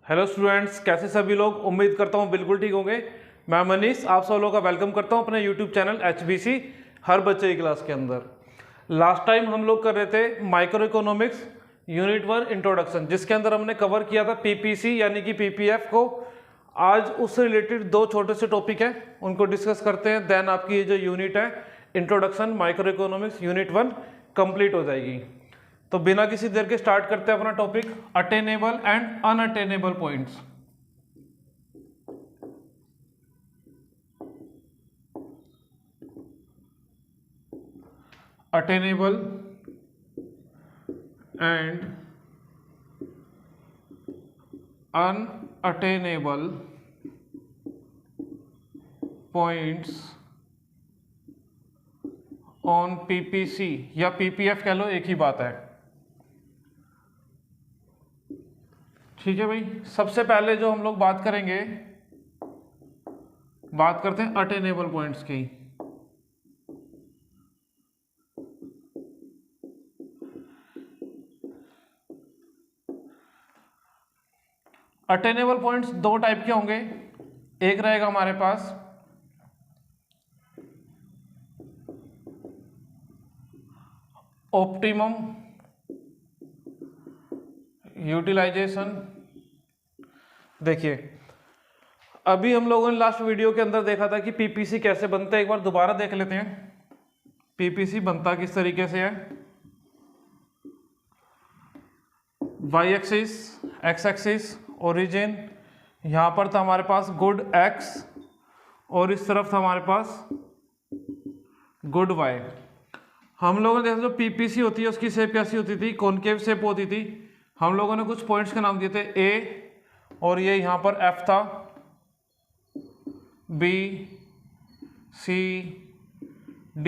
Hello students, कैसे सभी लोग। उम्मीद करता हूँ बिल्कुल ठीक होंगे। मैं मनीष आप सब लोगों का वेलकम करता हूँ अपने यूट्यूब चैनल HBC हर बच्चे की क्लास के अंदर। लास्ट टाइम हम लोग कर रहे थे माइक्रो इकोनॉमिक्स यूनिट 1 इंट्रोडक्शन, जिसके अंदर हमने कवर किया था PPC यानी कि PPF को। आज उससे रिलेटेड दो छोटे से टॉपिक हैं, उनको डिस्कस करते हैं। देन आपकी ये जो यूनिट है introduction micro economics unit 1 complete हो जाएगी। तो बिना किसी देर के स्टार्ट करते हैं अपना topic, attainable and unattainable points. Attainable and unattainable points on PPC या PPF कह लो, एक ही बात है। ठीक है भाई, सबसे पहले जो हम लोग बात करेंगे, बात करते हैं अटेनेबल पॉइंट्स की। अटेनेबल पॉइंट्स दो टाइप के होंगे। एक रहेगा हमारे पास ऑप्टिमम यूटिलाइजेशन। देखिए, अभी हम लोगों ने लास्ट वीडियो के अंदर देखा था कि PPC कैसे बनता है। एक बार दोबारा देख लेते हैं PPC बनता किस तरीके से है। Y axis, X axis, origin, यहाँ पर था हमारे पास गुड X और इस तरफ था हमारे पास गुड Y। हम लोगों ने देखा जो PPC होती है उसकी शेप कैसी होती थी, कॉनकेव शेप होती थी। हम लोगों ने कुछ पॉइंट्स के नाम दिए थे A, और ये यहाँ पर F था, B, C, D,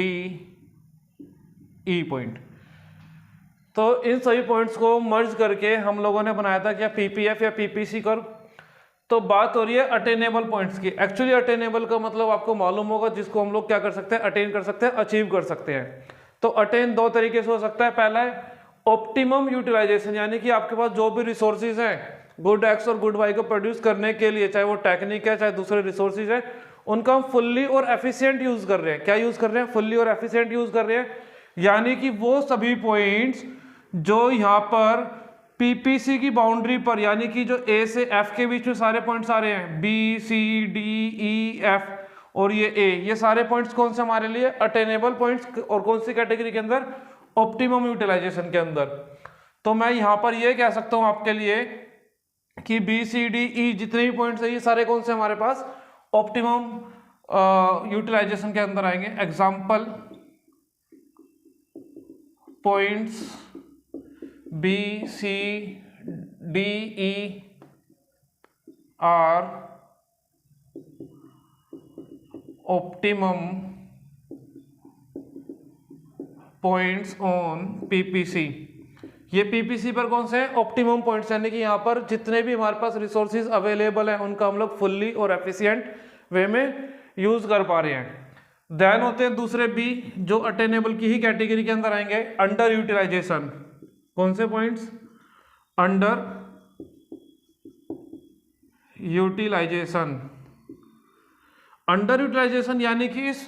E point. तो इन सभी पॉइंट्स को मर्ज करके हम लोगों ने बनाया था क्या, PPF या PPC कर्व। तो बात हो रही है अटेनेबल पॉइंट्स की। एक्चुअली अटेनेबल का मतलब आपको मालूम होगा, जिसको हम लोग क्या कर सकते हैं, अटेन कर सकते हैं, अचीव कर सकते हैं। तो अटेन दो तरीके से हो सकता है। पहला है ऑप्टिमम यूटिलाइजेशन, यानी कि आपके पास जो भी रिसोर्सेज हैं गुड X और गुड Y को प्रोड्यूस करने के लिए, चाहे वो टेक्निक है चाहे दूसरे रिसोर्सेज है, उनका हम फुल्ली और एफिशिएंट यूज कर रहे हैं। क्या यूज कर रहे हैं? फुल्ली और एफिशिएंट यूज कर रहे हैं। यानी कि वो सभी पॉइंट्स जो यहाँ पर PPC की बाउंड्री पर, यानी कि जो A से F के बीच में सारे पॉइंट्स आ रहे हैं, B, C, D, E, F और ये A, ये सारे पॉइंट्स कौन से हमारे लिए अटेनेबल पॉइंट्स, और कौन सी कैटेगरी के अंदर, ऑप्टिमम यूटिलाइजेशन के अंदर। तो मैं यहां पर ये कह सकता हूं आपके लिए कि B, C, D, E जितने भी पॉइंट्स है ये सारे कौन से हमारे पास ऑप्टिमम यूटिलाइजेशन के अंदर आएंगे। Example points B, C, D, E are optimum points on PPC। ये PPC पर कौन से हैं? ऑप्टिमम पॉइंट्स, यानी कि यहाँ पर जितने भी हमारे पास रिसोर्सेज अवेलेबल हैं उनका हम लोग फुल्ली और एफिशिएंट वे में यूज कर पा रहे हैं। देन होते हैं दूसरे B, जो अटेनेबल की ही कैटेगरी के अंदर आएंगे, अंडर यूटिलाइजेशन। कौन से points? Under utilization. Under utilization यानी कि इस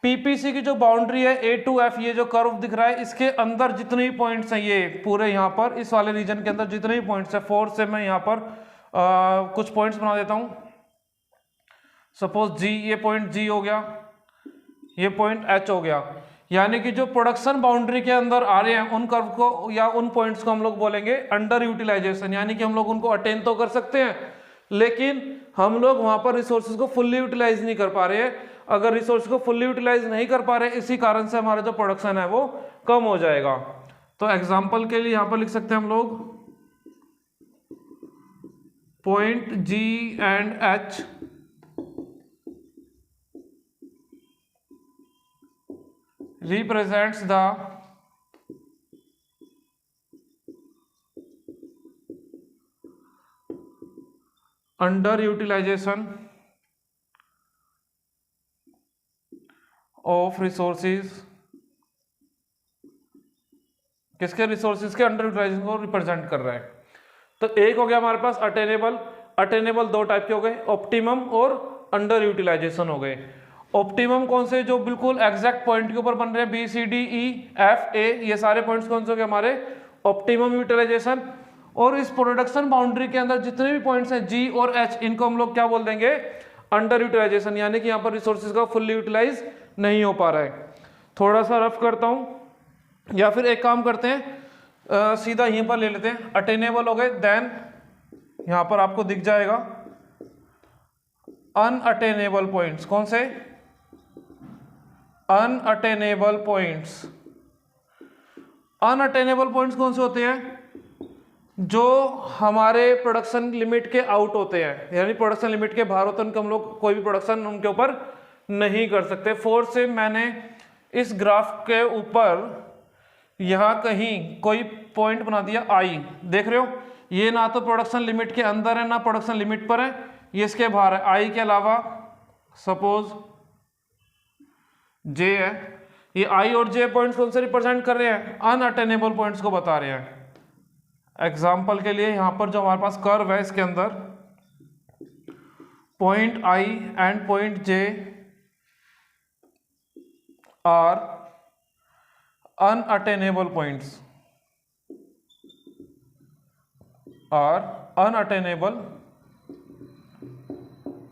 PPC की जो बाउंड्री है A to F, ये जो कर्व दिख रहा है, इसके अंदर जितने भी पॉइंट्स हैं, ये पूरे यहाँ पर इस वाले रीजन के अंदर जितने भी पॉइंट्स हैं, 4 से मैं यहाँ पर कुछ पॉइंट्स बना देता हूँ। सपोज G, ये पॉइंट G हो गया, ये पॉइंट H हो गया। यानी कि जो प्रोडक्शन बाउंड्री के अंदर आ रहे हैं उन कर्व को या उन पॉइंट्स को हम लोग बोलेंगे अंडर यूटिलाइजेशन। यानी कि हम लोग उनको अटेन तो कर सकते हैं, लेकिन हम लोग वहां पर रिसोर्सेज को फुल्ली यूटिलाइज नहीं कर पा रहे हैं। अगर रिसोर्स को फुल्ली यूटिलाइज नहीं कर पा रहे, इसी कारण से हमारा जो प्रोडक्शन है वो कम हो जाएगा। तो एग्जांपल के लिए यहां पर लिख सकते हैं हम लोग point G and H represents the underutilization of resources, किसके रिसोर्सेज के अंडर यूटिलाइजेशन को रिप्रेजेंट कर रहा है। तो एक हो गया हमारे पास अटेनेबल। अटेनेबल दो टाइप के हो गए, ऑप्टिमम और अंडर यूटिलाइजेशन हो गए। ऑप्टिमम कौन से, जो बिल्कुल एग्जैक्ट पॉइंट के ऊपर बन रहे हैं, B C D E F A, ये सारे पॉइंट्स कौन से हो गए हमारे ऑप्टिमम यूटिलाइजेशन। और इस प्रोडक्शन बाउंड्री के अंदर जितने भी पॉइंट्स हैं जी और एच, इनको हम लोग क्या बोल देंगे, अंडर यूटिलाइजेशन, यानी कि यहाँ पर रिसोर्सेज का फुल्ली यूटिलाइज नहीं हो पा रहा है। थोड़ा सा रफ करता हूँ, या फिर एक काम करते हैं, सीधा यहीं पर ले लेते हैं। अटेनेबल हो गए, देन यहां पर आपको दिख जाएगा अनअटेनेबल पॉइंट्स। कौन से, अनअटेनेबल पॉइंट्स। अनअटेनेबल पॉइंट्स कौन से होते हैं, जो हमारे प्रोडक्शन लिमिट के आउट होते हैं, यानी प्रोडक्शन लिमिट के बाहर होते हैं, उनको हम लोग कोई भी प्रोडक्शन उनके ऊपर नहीं कर सकते। फोर से मैंने इस ग्राफ के ऊपर यहां कहीं कोई पॉइंट बना दिया आई, देख रहे हो, ये ना तो प्रोडक्शन लिमिट के अंदर है ना प्रोडक्शन लिमिट पर है, ये इसके बाहर है। आई के अलावा सपोज जे है, ये आई और जे पॉइंट्स कौन से रिप्रेजेंट कर रहे हैं, अनअटेनेबल पॉइंट्स को बता रहे हैं। एग्जाम्पल के लिए यहां पर जो हमारे पास कर्व है, इसके अंदर point I and point J are unattainable points, are unattainable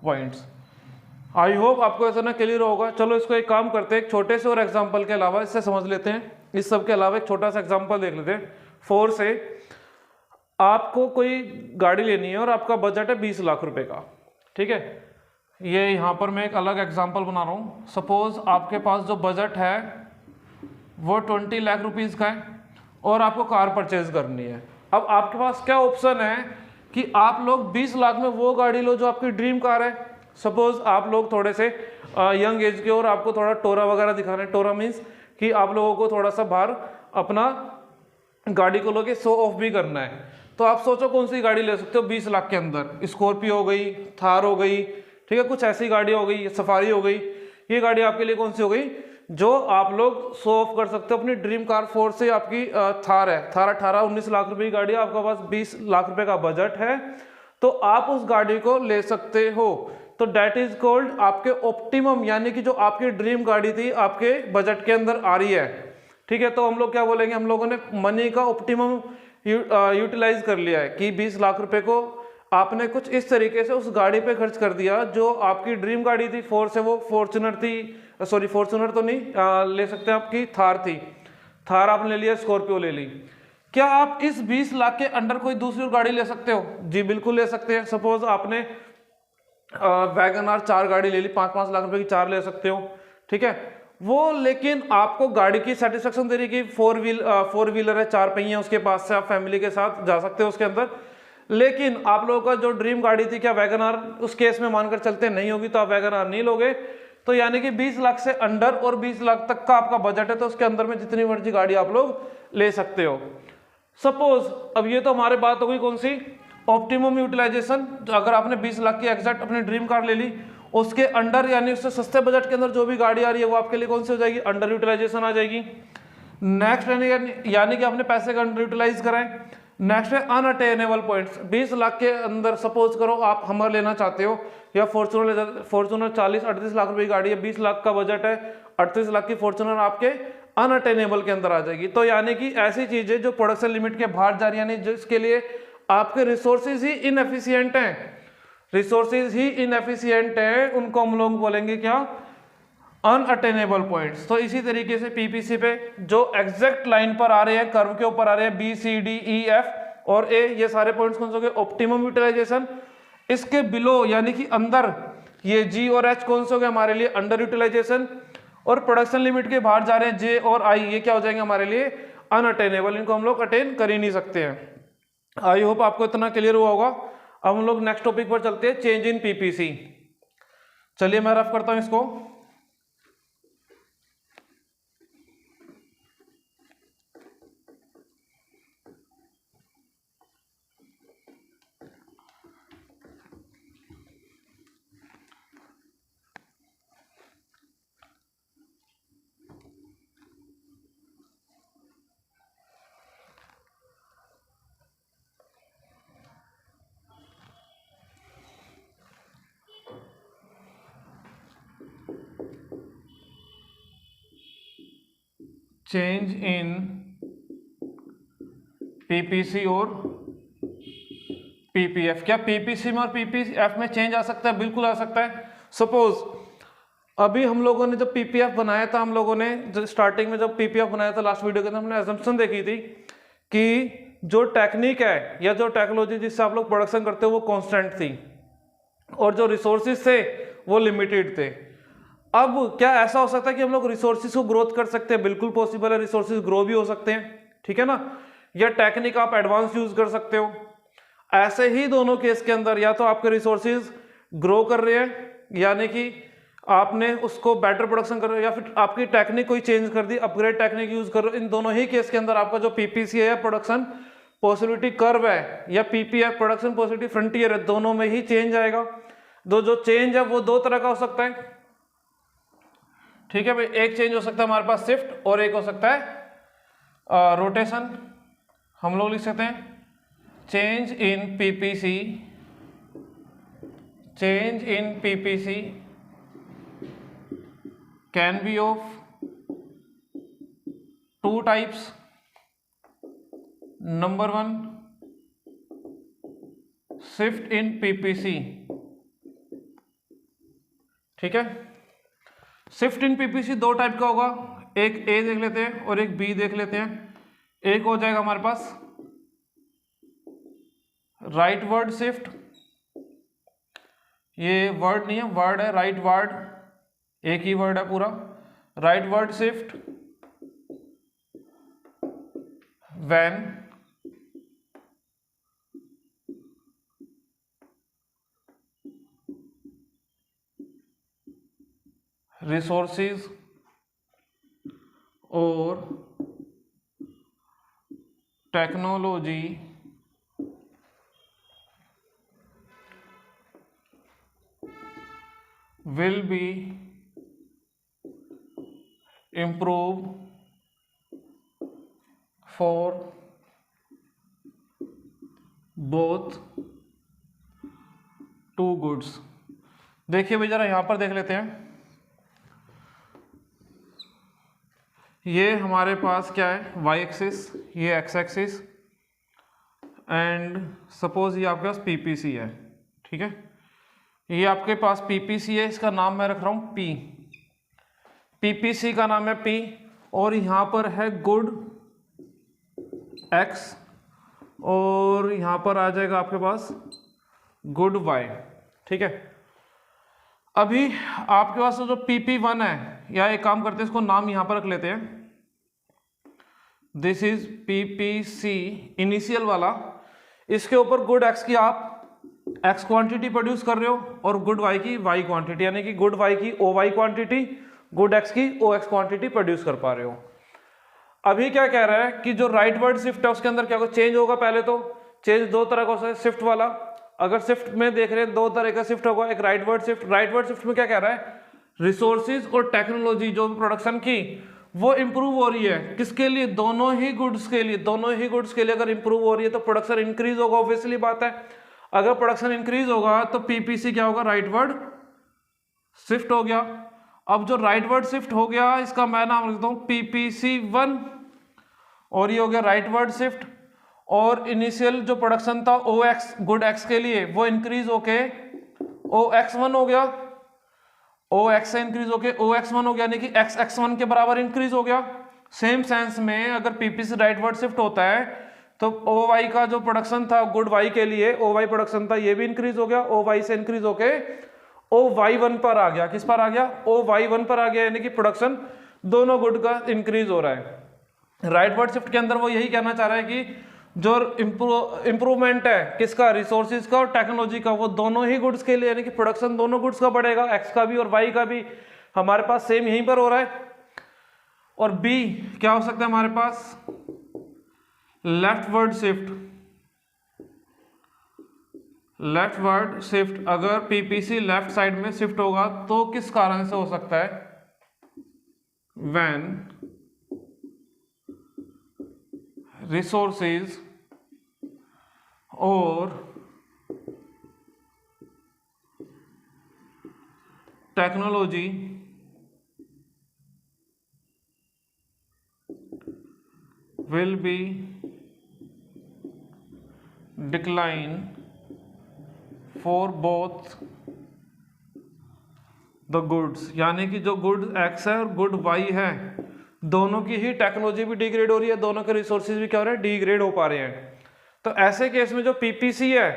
points। I hope आपको ऐसा ना क्लियर होगा। चलो इसको एक काम करते हैं, एक छोटे से और एग्जांपल के अलावा इससे समझ लेते हैं, इस सब के अलावा एक छोटा सा एग्जांपल देख लेते हैं। 4 से आपको कोई गाड़ी लेनी है और आपका बजट है 20 लाख रुपए का, ठीक है। ये यहाँ पर मैं एक अलग एग्जांपल बना रहा हूँ। सपोज आपके पास जो बजट है वो 20 लाख रुपीज़ का है और आपको कार परचेज करनी है। अब आपके पास क्या ऑप्शन है कि आप लोग 20 लाख में वो गाड़ी लो जो आपकी ड्रीम कार है। सपोज आप लोग थोड़े से यंग एज के और आपको थोड़ा टोरा वगैरह दिखाना है। टोरा मीन्स कि आप लोगों को थोड़ा सा बाहर अपना गाड़ी को लोगे शो ऑफ भी करना है। तो आप सोचो कौन सी गाड़ी ले सकते हो 20 लाख के अंदर। स्कॉर्पियो हो गई, थार हो गई, ठीक है, कुछ ऐसी गाड़ी हो गई, सफारी हो गई। ये गाड़ी आपके लिए कौन सी हो गई जो आप लोग शो ऑफ कर सकते हो अपनी ड्रीम कार। 4 से आपकी थार है, थार 18-19 लाख रुपए की गाड़ी है, आपका पास 20 लाख रुपए का बजट है, तो आप उस गाड़ी को ले सकते हो। तो डेट इज कॉल्ड आपके ऑप्टिमम, यानी कि जो आपकी ड्रीम गाड़ी थी आपके बजट के अंदर आ रही है, ठीक है। तो हम लोग क्या बोलेंगे, हम लोगों ने मनी का ऑप्टिमम यूटिलाइज कर लिया है कि 20 लाख रुपए को आपने कुछ इस तरीके से उस गाड़ी पे खर्च कर दिया जो आपकी ड्रीम गाड़ी थी। 4 से वो फॉर्च्यूनर थी, सॉरी फॉर्च्यूनर तो नहीं ले सकते, आपकी थार थी, थार आपने ले लिया, स्कॉर्पियो ले ली। क्या आप इस 20 लाख के अंडर कोई दूसरी गाड़ी ले सकते हो? जी बिल्कुल ले सकते हैं। सपोज आपने वैगन आर 4 गाड़ी ले ली, 5-5 लाख रुपए की 4 ले सकते हो, ठीक है वो। लेकिन आपको गाड़ी की सेटिस्फेक्शन दे रही कि 4 व्हीलर है, 4 पहिए, उसके पास से आप फैमिली के साथ जा सकते हो उसके अंदर। लेकिन आप लोगों का जो ड्रीम गाड़ी थी, क्या वैगन आर उस केस में मानकर चलते नहीं होगी, तो आप वैगन आर नहीं लोगे। तो यानी कि 20 लाख से अंडर और 20 लाख तक का आपका बजट है, तो उसके अंदर में जितनी मर्जी गाड़ी आप लोग ले सकते हो। सपोज अब ये तो हमारे बात हो गई कौन सी, ऑप्टिमम यूटिलाइजेशन। अगर आपने 20 लाख की एग्जैक्ट अपनी ड्रीम कार ले ली, उसके अंडर यानी उससे सस्ते बजट के अंदर जो भी गाड़ी आ रही है वो आपके लिए कौन सी हो जाएगी, अंडर यूटिलाइजेशन आ जाएगी। नेक्स्ट यानी कि आपने पैसे का अंडर यूटिलाइज कराएं। नेक्स्ट है अनअटेनेबल पॉइंट्स। 20 लाख के अंदर सपोज करो आप हमर लेना चाहते हो या फॉर्च्यूनर 40-38 लाख रुपए की गाड़ी है, 20 लाख का बजट है, 38 लाख की फॉर्च्यूनर आपके अनअटेनेबल के अंदर आ जाएगी। तो यानी कि ऐसी चीजें जो प्रोडक्शन लिमिट के बाहर जा रही है, यानी जिसके लिए आपके रिसोर्सेज ही इनएफिशिएंट हैं, रिसोर्सेज ही इनएफिशिएंट हैं, उनको हम लोग बोलेंगे क्या, अनअटेनेबल पॉइंट्स। तो इसी तरीके से पीपीसी पे जो एग्जैक्ट लाइन पर आ रहे हैं, कर्व के ऊपर आ रहे हैं, B C D E F और ए, ये सारे पॉइंट्स कौन से हो गए, ऑप्टिमम यूटिलाइजेशन। इसके बिलो यानी कि अंदर ये जी और एच कौन से हो गए हमारे लिए, अंडर यूटिलाइजेशन। और प्रोडक्शन लिमिट के बाहर जा रहे हैं जे और आई, ये क्या हो जाएंगे हमारे लिए, अनअटेनेबल, इनको हम लोग अटेन कर ही नहीं सकते हैं। आई होप आपको इतना क्लियर हुआ होगा। अब हम लोग नेक्स्ट टॉपिक पर चलते हैं, चेंज इन पीपीसी। चलिए मैं रफ करता हूं इसको। चेंज इन पीपीसी और पीपीएफ। क्या पीपीसी में और पीपीएफ में चेंज आ सकता है? बिल्कुल आ सकता है। सपोज अभी हम लोगों ने जब पीपीएफ बनाया था, हम लोगों ने जब स्टार्टिंग में जब पीपीएफ बनाया था लास्ट वीडियो के अंदर, हमने असम्पशन देखी थी कि जो टेक्निक है या जो टेक्नोलॉजी जिससे आप लोग प्रोडक्शन करते हो वो कांस्टेंट थी और जो रिसोर्सेज थे वो लिमिटेड थे। अब क्या ऐसा हो सकता है कि हम लोग रिसोर्सेज को ग्रोथ कर सकते हैं? बिल्कुल पॉसिबल है, रिसोर्सेज ग्रो भी हो सकते हैं, ठीक है ना। या टेक्निक आप एडवांस यूज कर सकते हो। ऐसे ही दोनों केस के अंदर या तो आपके रिसोर्सेज ग्रो कर रहे हैं यानी कि आपने उसको बेटर प्रोडक्शन कर रहे हो, या फिर आपकी टेक्निक कोई चेंज कर दी, अपग्रेड टेक्निक यूज कर रहे हो। इन दोनों ही केस के अंदर आपका जो पीपीसी है प्रोडक्शन पॉसिबिलिटी कर्व है या पीपीएफ प्रोडक्शन पॉसिबिलिटी फ्रंटियर है, दोनों में ही चेंज आएगा। जो चेंज है वो दो तरह का हो सकता है, ठीक है भाई। एक चेंज हो सकता है हमारे पास शिफ्ट और एक हो सकता है रोटेशन। हम लोग लिख सकते हैं change in PPC, change in PPC can be of two types. Number one, shift in PPC, ठीक है। शिफ्ट इन पीपीसी दो टाइप का होगा, एक ए देख लेते हैं और एक बी देख लेते हैं। एक हो जाएगा हमारे पास राइट वर्ड शिफ्ट, ये वर्ड नहीं है वर्ड है, राइट वर्ड एक ही वर्ड है पूरा। Right word shift when resources और technology will be improved for both two goods। देखिए भाई जरा यहां पर देख लेते हैं, ये हमारे पास क्या है y एक्सिस, ये x एक्सिस, एंड सपोज ये आपके पास पीपीसी है, ठीक है। ये आपके पास पीपीसी है, इसका नाम मैं रख रहा हूं P, पीपीसी का नाम है P, और यहां पर है गुड X और यहां पर आ जाएगा आपके पास गुड Y, ठीक है। अभी आपके पास जो PP1 है, या एक काम करते हैं इसको नाम यहां पर रख लेते हैं, दिस इज PPC इनिशियल वाला। इसके ऊपर गुड X की आप X क्वांटिटी प्रोड्यूस कर रहे हो और गुड Y की Y क्वांटिटी, यानी कि गुड Y की OY क्वांटिटी, गुड X की OX क्वांटिटी प्रोड्यूस कर पा रहे हो। अभी क्या कह रहा है कि जो राइट वर्ड शिफ्ट है उसके अंदर क्या होगा, चेंज होगा। पहले तो चेंज दो तरह का हो सकता है, शिफ्ट वाला, अगर शिफ्ट में देख रहे हैं दो तरह का शिफ्ट होगा, एक right word shift. Right word shift में क्या कह रहा है, रिसोर्सेज और टेक्नोलॉजी जो प्रोडक्शन की वो इंप्रूव हो रही है, किसके लिए, दोनों ही गुड्स के लिए। दोनों ही गुड्स के लिए अगर इंप्रूव हो रही है तो प्रोडक्शन इंक्रीज होगा, ऑब्वियसली बात है। अगर प्रोडक्शन इंक्रीज होगा तो पीपीसी क्या होगा, राइट वर्ड शिफ्ट हो गया। अब जो राइट वर्ड शिफ्ट हो गया इसका मैं नाम लिखता हूं PPC1, और ये हो गया राइट वर्ड शिफ्ट। और इनिशियल जो प्रोडक्शन था OX गुड X के लिए वो इंक्रीज होके OX1 हो गया, OX से इंक्रीज होके OX1 हो गया, यानी कि XX1 के बराबर इंक्रीज हो गया। सेम सेंस में अगर पीपीसी राइट वर्ड शिफ्ट होता है तो OY का जो प्रोडक्शन था गुड Y के लिए, OY प्रोडक्शन था, ये भी इंक्रीज हो गया, OY से इंक्रीज होके OY1 पर आ गया। किस पर आ गया, OY1 पर आ गया, यानी कि प्रोडक्शन दोनों गुड का इंक्रीज हो रहा है। राइट वर्ड शिफ्ट के अंदर वो यही कहना चाह रहा है कि जो इंप्रूवमेंट है किसका, रिसोर्सेज का और टेक्नोलॉजी का, वो दोनों ही गुड्स के लिए, यानी कि प्रोडक्शन दोनों गुड्स का बढ़ेगा, X का भी और Y का भी हमारे पास सेम यहीं पर हो रहा है। और B क्या हो सकता है हमारे पास, leftward shift. Leftward shift अगर पीपीसी लेफ्ट साइड में शिफ्ट होगा तो किस कारण से हो सकता है, व्हेन रिसोर्सेज और technology will be decline for both the goods, यानी कि जो गुड एक्स है और गुड वाई है, दोनों की ही टेक्नोलॉजी भी डिग्रेड हो रही है, दोनों के रिसोर्सेज भी क्या हो रहे हैं, डिग्रेड हो पा रहे हैं। तो ऐसे केस में जो पीपीसी है,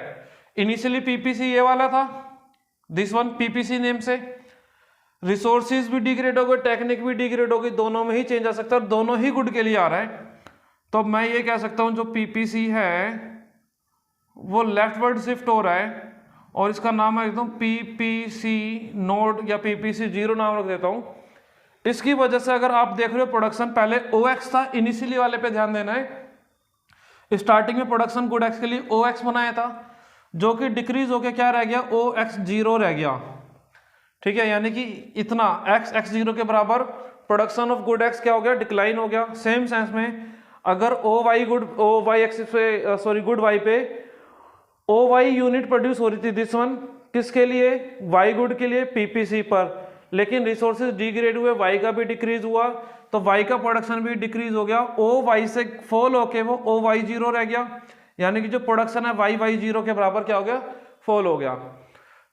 इनिशियली पीपीसी ये वाला था, दिस वन पीपीसी नेम से, रिसोर्सेज भी डिग्रेड हो गए, टेक्निक भी डिग्रेड हो गई, दोनों में ही चेंज आ सकता है और दोनों ही गुड के लिए आ रहा है। तो मैं ये कह सकता हूं जो पीपीसी है वो लेफ्टवर्ड शिफ्ट हो रहा है, और इसका नाम है एकदम पीपीसी नोड या पीपीसी 0 नाम रख देता हूं। इसकी वजह से अगर आप देख रहे हो प्रोडक्शन पहले OX था, इनिशियली वाले पे ध्यान देना है। स्टार्टिंग में प्रोडक्शन गुड एक्स के लिए OX बनाया था, जो कि डिक्रीज होके क्या रह गया, OX0 रह गया। ठीक है, यानी कि इतना x0 के बराबर प्रोडक्शन ऑफ गुड एक्स क्या हो गया, डिक्लाइन हो गया। सेम सेंस में अगर OY एक्सिस पे सॉरी गुड वाई पे OY यूनिट प्रोड्यूस हो रही थी, दिस वन किसके लिए, वाई गुड के लिए पीपीसी पर, लेकिन रिसोर्सेज डिग्रेड हुए, वाई का भी डिक्रीज हुआ, तो वाई का प्रोडक्शन भी डिक्रीज हो गया, OY से फॉल होके वो OY0 रह गया, यानी कि जो प्रोडक्शन है YY0 के बराबर क्या हो गया, फॉल हो गया।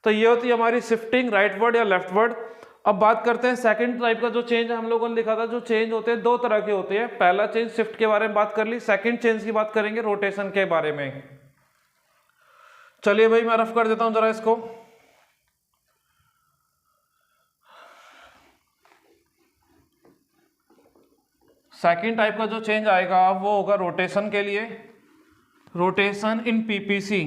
तो ये होती है हमारी शिफ्टिंग राइटवर्ड या लेफ्टवर्ड। अब बात करते हैं सेकंड टाइप का जो चेंज हम लोगों ने लिखा था। जो चेंज होते हैं दो तरह के होते हैं, पहला चेंज शिफ्ट के बारे में बात कर ली, सेकंड चेंज की बात करेंगे रोटेशन के बारे में। चलिए भाई मैं रफ कर देता हूं जरा इसको। सेकंड टाइप का जो चेंज आएगा वो होगा रोटेशन के लिए, रोटेशन इन पीपीसी।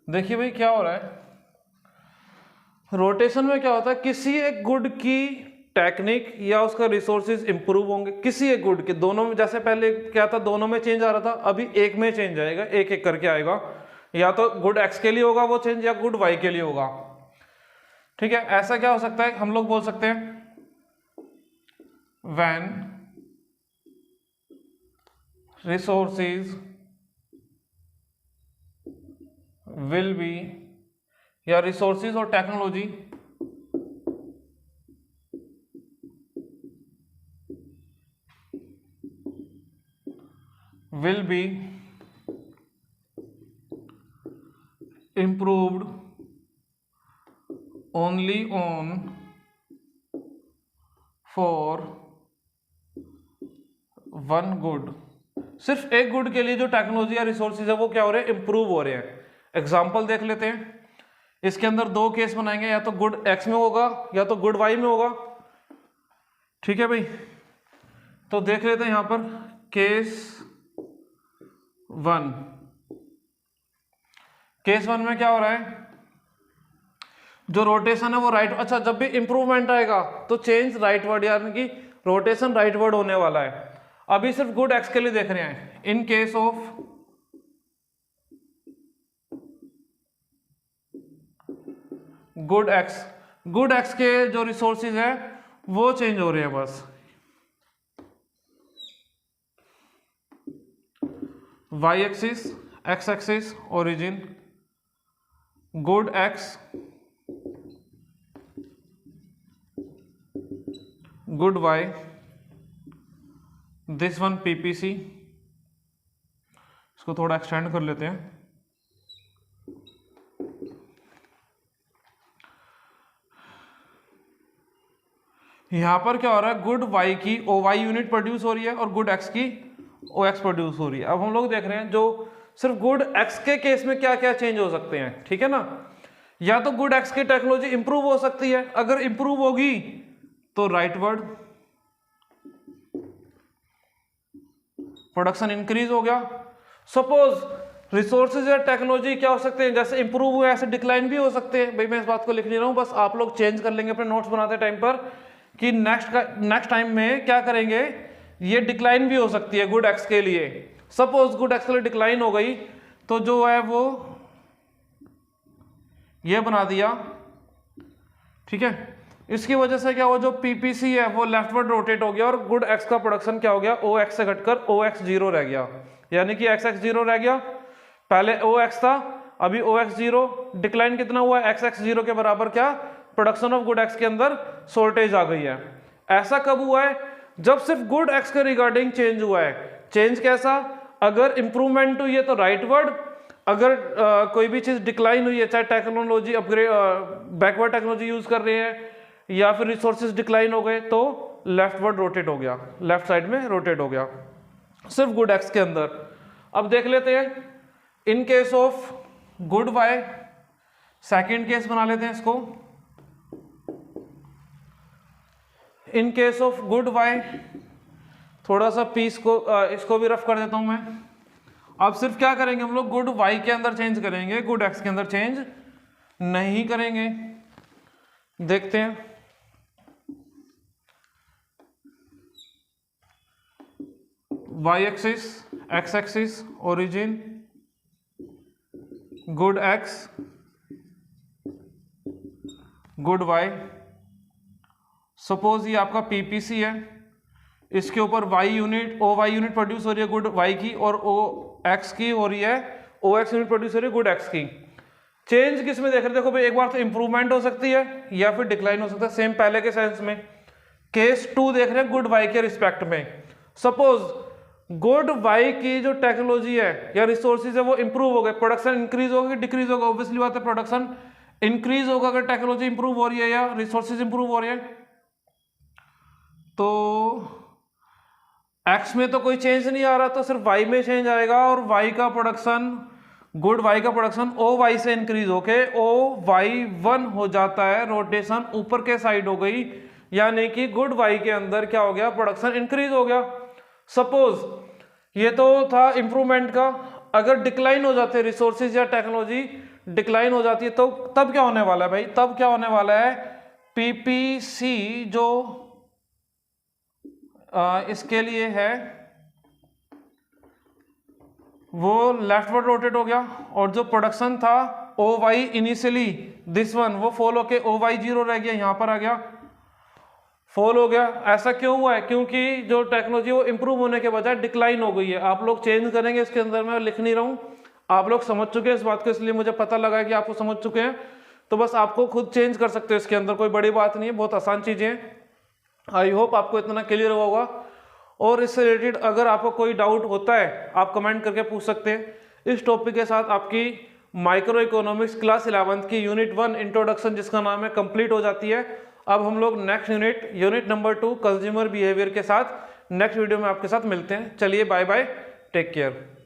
देखिए भाई क्या हो रहा है, रोटेशन में क्या होता है, किसी एक गुड की टेक्निक या उसका रिसोर्सेज इंप्रूव होंगे, किसी एक गुड के, दोनों में, जैसे पहले क्या था दोनों में चेंज आ रहा था, अभी एक में चेंज आएगा, एक एक करके आएगा, या तो गुड एक्स के लिए होगा वो चेंज या गुड वाई के लिए होगा। ठीक है, ऐसा क्या हो सकता है, हम लोग बोल सकते हैं व्हेन रिसोर्सेज विल बी, या रिसोर्सेज और technology will be improved only on for one good, सिर्फ एक गुड के लिए जो टेक्नोलॉजी या रिसोर्सेज है वो क्या हो रहे हैं, इंप्रूव हो रहे हैं। एग्जांपल देख लेते हैं, इसके अंदर दो केस बनाएंगे, या तो गुड एक्स में होगा या तो गुड वाई में होगा। ठीक है भाई, तो देख लेते हैं यहां पर केस वन। केस वन में क्या हो रहा है, जो रोटेशन है वो राइट, अच्छा जब भी इंप्रूवमेंट आएगा तो चेंज राइटवर्ड, यानी कि रोटेशन राइटवर्ड होने वाला है। अभी सिर्फ गुड एक्स के लिए देख रहे हैं। In case of good x के जो रिसोर्सेज है वो चेंज हो रहे हैं बस। Y axis, X axis, origin, good X, good Y, this one PPC. इसको थोड़ा एक्सटेंड कर लेते हैं। यहां पर क्या हो रहा है, गुड वाई की OY यूनिट प्रोड्यूस हो रही है और गुड एक्स की OX प्रोड्यूस हो रही है। अब हम लोग देख रहे हैं जो सिर्फ गुड एक्स के केस में क्या क्या चेंज हो सकते हैं। ठीक है ना, या तो गुड एक्स की टेक्नोलॉजी इंप्रूव हो सकती है, अगर इंप्रूव होगी तो राइटवर्ड प्रोडक्शन इंक्रीज हो गया। सपोज रिसोर्सेज या टेक्नोलॉजी क्या हो सकते हैं, जैसे इंप्रूव हुए ऐसे डिक्लाइन भी हो सकते हैं। भाई मैं इस बात को लिख नहीं रहा हूं, बस आप लोग चेंज कर लेंगे अपने नोट्स बनाते टाइम पर कि नेक्स्ट टाइम में क्या करेंगे, ये डिक्लाइन भी हो सकती है गुड एक्स के लिए। सपोज गुड एक्स के लिए डिक्लाइन हो गई तो जो है वो ये बना दिया। ठीक है, इसकी वजह से क्या हुआ, जो पीपीसी है वो लेफ्टवर्ड रोटेट हो गया और गुड एक्स का प्रोडक्शन क्या हो गया, ओ एक्स से घटकर ओ एक्स जीरो रह गया, यानी कि एक्स एक्स जीरो रह गया। पहले ओ एक्स था, अभी ओ एक्स जीरो, डिक्लाइन कितना हुआ, एक्स एक्स जीरो के बराबर क्या, प्रोडक्शन ऑफ गुड एक्स के अंदर शॉर्टेज आ गई है। ऐसा कब हुआ है, जब सिर्फ गुड एक्स के रिगार्डिंग चेंज हुआ है। चेंज कैसा, अगर इंप्रूवमेंट हुई है तो राइटवर्ड, अगर कोई भी चीज डिक्लाइन हुई है, चाहे technology upgrade backward technology use कर रहे हैं या फिर रिसोर्सेज डिक्लाइन हो गए, तो लेफ्टवर्ड रोटेट हो गया, लेफ्ट साइड में रोटेट हो गया सिर्फ गुड एक्स के अंदर। अब देख लेते हैं in case of good Y, second case बना लेते हैं इसको। In case of good Y, थोड़ा सा पीस को इसको भी रफ कर देता हूं मैं। अब सिर्फ क्या करेंगे हम लोग, गुड वाई के अंदर चेंज करेंगे, गुड एक्स के अंदर चेंज नहीं करेंगे। देखते हैं, Y axis, X axis, origin, good X, good Y. Suppose ये आपका पीपीसी है, इसके ऊपर Y unit, O Y unit produce हो रही है गुड वाई की, और ओ एक्स की हो रही है, ओ एक्स यूनिट प्रोड्यूस हो रही है गुड एक्स की। चेंज किस में देख रहे हैं, देखो भाई एक बार तो इंप्रूवमेंट हो सकती है या फिर डिक्लाइन हो सकता है, सेम पहले के सेंस में। केस 2 देख रहे हैं गुड वाई के रिस्पेक्ट में। सपोज गुड वाई की जो टेक्नोलॉजी है या रिसोर्सेज है वो इंप्रूव हो गए, प्रोडक्शन इंक्रीज होगा कि डिक्रीज होगा, ऑब्वियसली बात है प्रोडक्शन इंक्रीज होगा अगर टेक्नोलॉजी इंप्रूव हो रही है या रिसोर्सेज इंप्रूव हो रही है। तो एक्स में तो कोई चेंज नहीं आ रहा, तो सिर्फ वाई में चेंज आएगा, और वाई का प्रोडक्शन, गुड वाई का प्रोडक्शन ओ वाई से इंक्रीज होके ओ वाई 1 हो जाता है, रोटेशन ऊपर के साइड हो गई, यानी कि गुड वाई के अंदर क्या हो गया, प्रोडक्शन इंक्रीज हो गया। सपोज ये तो था इंप्रूवमेंट का, अगर डिक्लाइन हो जाते रिसोर्सेज या टेक्नोलॉजी डिक्लाइन हो जाती है तो तब क्या होने वाला है भाई, तब क्या होने वाला है, पीपीसी जो इसके लिए है वो लेफ्टवर्ड रोटेट हो गया, और जो प्रोडक्शन था O Y initially this one वो फॉल होके ओ वाई जीरो रह गया, यहां पर आ गया, फॉल हो गया। ऐसा क्यों हुआ है, क्योंकि जो टेक्नोलॉजी वो इंप्रूव होने के बजाय डिक्लाइन हो गई है। आप लोग चेंज करेंगे इसके अंदर, मैं लिख नहीं रहा हूं, आप लोग समझ चुके हैं इस बात को, इसलिए मुझे पता लगा कि आपको समझ चुके हैं, तो बस आपको खुद चेंज कर सकते हो इसके अंदर, कोई बड़ी बात नहीं है, बहुत आसान चीजें हैं। आई होप आपको इतना क्लियर होगा। और इससे रिलेटेड अगर आपको कोई डाउट होता है आप कमेंट करके पूछ सकते हैं। इस टॉपिक के साथ आपकी माइक्रो इकोनॉमिक्स क्लास 11th की यूनिट 1 इंट्रोडक्शन जिसका नाम है कंप्लीट हो जाती है। अब हम लोग next unit number 2 consumer behaviour के साथ नेक्स्ट वीडियो में आपके साथ मिलते हैं। चलिए बाय बाय, टेक केयर।